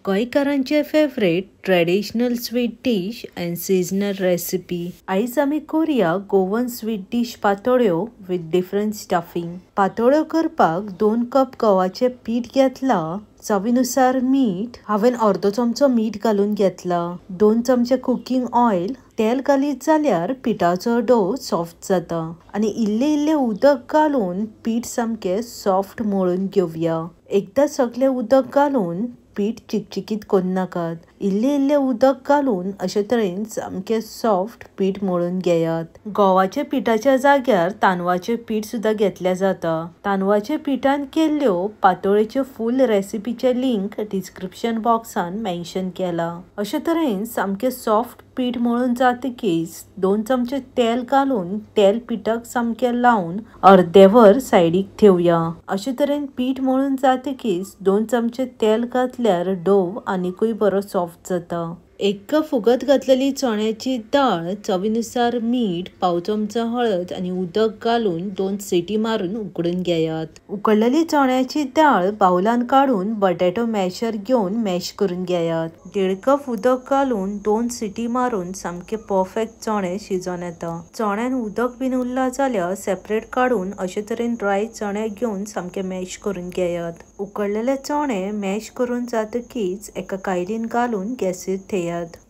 गोंयकारांचे favourite traditional sweet dish end seasonal recipe. आयज आमी करूया गोवन स्वीट डिश पातोळ्यो विथ डिफरंट स्टफिंग। पातोळ्यो करपाक 2 कप गव्हाचे पीठ घेतला, चवीनुसार मीठ, हांवें अर्दो चमचो मीठ घालून घेतला, 2 चमचे कुकिंग ऑयल, तेल घालीत जाल्यार पिठाचो डो सॉफ्ट जाता आणि इल्ले उदक घालून पीठ सामके सॉफ्ट मळून घेवया। एकदा सगळे उदक घालून पीठ चिकचिकीत करून नाकात, इल्ले उदक घालून अशे तरेन सामके सॉफ्ट पीठ मळून घेयात। गव्हाच्या पिठाच्या जाग्यार तांदळाचे पीठ सुद्धा घेतले जाता। तांदळाच्या पिठान केल्ल्यो पातोळ्याचे फुल रेसिपीचे लिंक डिस्क्रिप्शन बॉक्सान मेन्शन केला। अशे तरेन सामके सॉफ्ट पीठ मळून जातकीच 2 चमचे तेल घालून तेल पिठाक सामके लावून अर्देवर सायडीक ठेवया। अशे तरेन पीठ मळून जातकीच 2 चमचे तेल घातल्यार डो आनिकूय बरो सॉफ्ट जाता। 1 कप फुगत घातलेली चण्याची डाळ, चवीनुसार मीठ, पाव चमचा हळद आणि उदक घालून 2 सिटी मारून उकडून घेयात। उकडलेली चण्याची डाळ बाउलान काढून बटाटो मॅशर घेऊन मॅश करून घेयात। 1.5 कप उदक घालून 2 सिटी मारून सामके परफेक्ट चणे शिजोन येता। चण्यान उदक बीन उरला जाल्यार सेपरेट काढून अशे तरेन ड्राय चणे घेऊन सामके मॅश करून घेयात। उकडलेले चणे मॅश करून जातकीच एका कायलीन घालून गॅसीर ठेयात।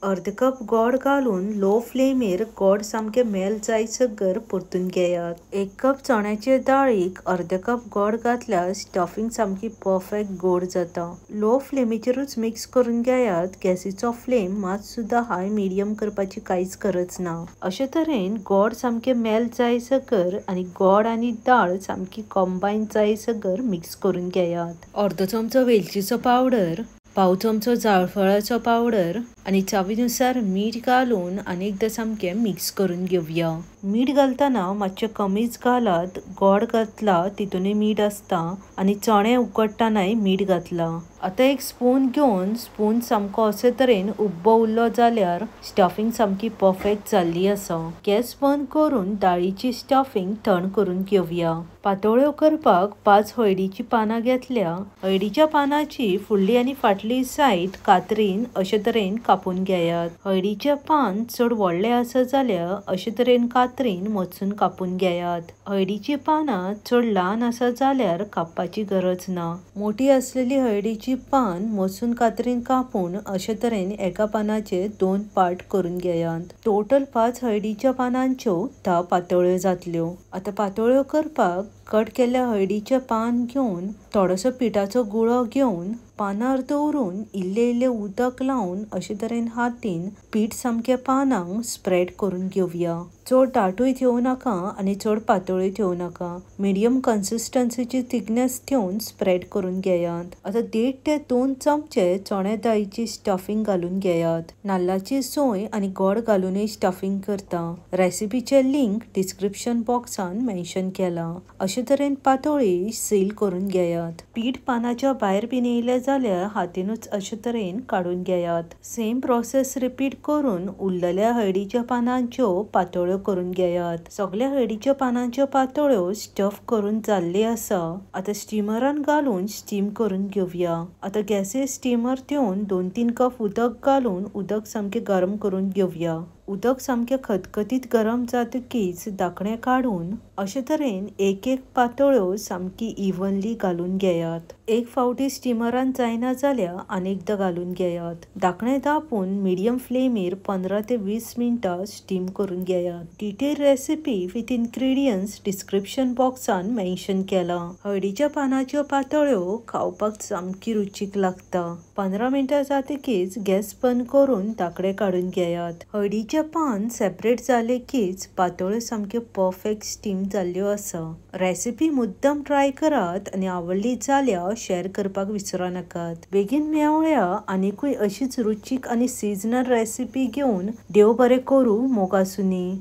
1/2 कप गोड घालून लो फ्लेमीर गोड सामके मेल्ट जायसर परतून घेयात। 1 कप चण्याचे डाळीक 1/2 कप गोड घातल्यार स्टफिंग सामकी परफेक्ट गोड जाता। लो फ्लेमीचेरूच मिक्स करून घेयात। गॅसीचो फ्लेम मात सुद्धा हाय मिडियम करपाची कांयच गरज ना। अशे तरेन गोड सामके मेल्ट जायसर आणि गोड आणि डाळ सामकी कंबाईन जायसर मिक्स करून घेयात। 1/2 चमचो वेलचीचो पावडर, पाव चमचो जायफळाचो पावडर आणि चवीनुसार मीठ घालून अनेकदा सामके मिक्स करून घेवया। मीठ घालताना मातशे कमीच घालात, गोड घातला तितूनय मीठ असता आणि चणे उकडतानाय मीठ घातला। आता एक स्पून घेऊन स्पून सामको असे तरेन उब्बो उरलो जाल्यार स्टफिंग सामकी परफेक्ट जाल्ली आसा। गॅस बंद करून डाळीची स्टफिंग थंड करून घेवया। पातोळ्यो करपाक 5 हळदीची पानां घेतल्या। हळदीच्या पानाची फुडली आणि फाटली साइड कातरीन अशे तरेन कापून घेयात। हळदीचे पान चड व्हडले आसा जाल्यार अशे तरेन कातरीन मचून कापून घेयात। हळदीची पानां चड ल्हान आसा जाल्यार कापपाची गरज ना। मोठी असलेली हळदीची पान मचून कातरीन कापून अशे तरेन एका पानाचे 2 पार्ट करून घेयात। टोटल 5 हळदीच्या पानांच्यो 10 पातोळ्यो जातल्यो। आता पातोळ्यो करपाक कट केल्ल्या हळदीचे पान घेऊन थोडोसो पिठाचो गुळो घेऊन पानार दवरून इल्ले उदक लावून अशे तरेन हातीन पीठ सामके पानांक स्प्रेड करून घेवया। चड दाटूय ठेवू नाका आणि चड पातळूय ठेवू नाका, मिडियम कन्सिस्टन्सीची थिकनेस ठेवून स्प्रेड करून घेयात। आता 1.5 ते 2 चमचे चणे दाळीची स्टफिंग घालून घेयात। नाल्लाची सोय आणि गोड घालूनय स्टफिंग करता। रेसिपीचे लिंक डिस्क्रिप्शन बॉक्सान मेन्शन केला। अशे तरेन पातोळी सील करून घेयात। पीठ पानाच्या भायर बीन येयले जाल्यार हातीनूच अशे तरेन काढून घेयात। सेम प्रोसेस रिपीट करून उरलेल्या हळदीच्या पानांच्यो पातोळ्यो करून घेयात। सगळ्या हळदीच्या पानांच्यो पातोळ्यो स्टफ करून जाल्ले आसा। आता स्टीमरान घालून स्टीम करून घेवया। आता गॅसीर स्टीमर ठेवून 2-3 कप उदक घालून उदक सामके गरम करून घेवया। उदक सामके खतखतीत गरम जातकीच धाकणे काढून अशे तरेन एक पातोळ्यो सामकी इवनली घालून घेयात। एक फावटी स्टीमरान जायना जाल्यार अनेकदा घालून घेयात। धाकणे धापून मिडियम फ्लेमीर 15 ते 20 मिनिटां स्टीम करून घेयात। Detail recipe with ingredients description बॉक्सान मेन्शन केला। हळदीच्या पानाच्यो पातोळ्यो खावपाक सामकी रुचीक लागता। 15 मिनिटां जातकीच गॅस बंद करून धाकणे काढून घेयात। हळदीचे पान सेपरेट जाले कीच पातोळ्यो सामक्यो परफेक्ट स्टीम जाल्ल्यो आसा। रेसिपी मुद्दम ट्राय करात आणि आवडली जाल्यार शेअर करपाक विसरू नाकात। बेगीन मेळया आनिकूय अशीच रुचीक आणि सीजनल रेसिपी घेऊन। देव बरें करूं, मोग आसूनी।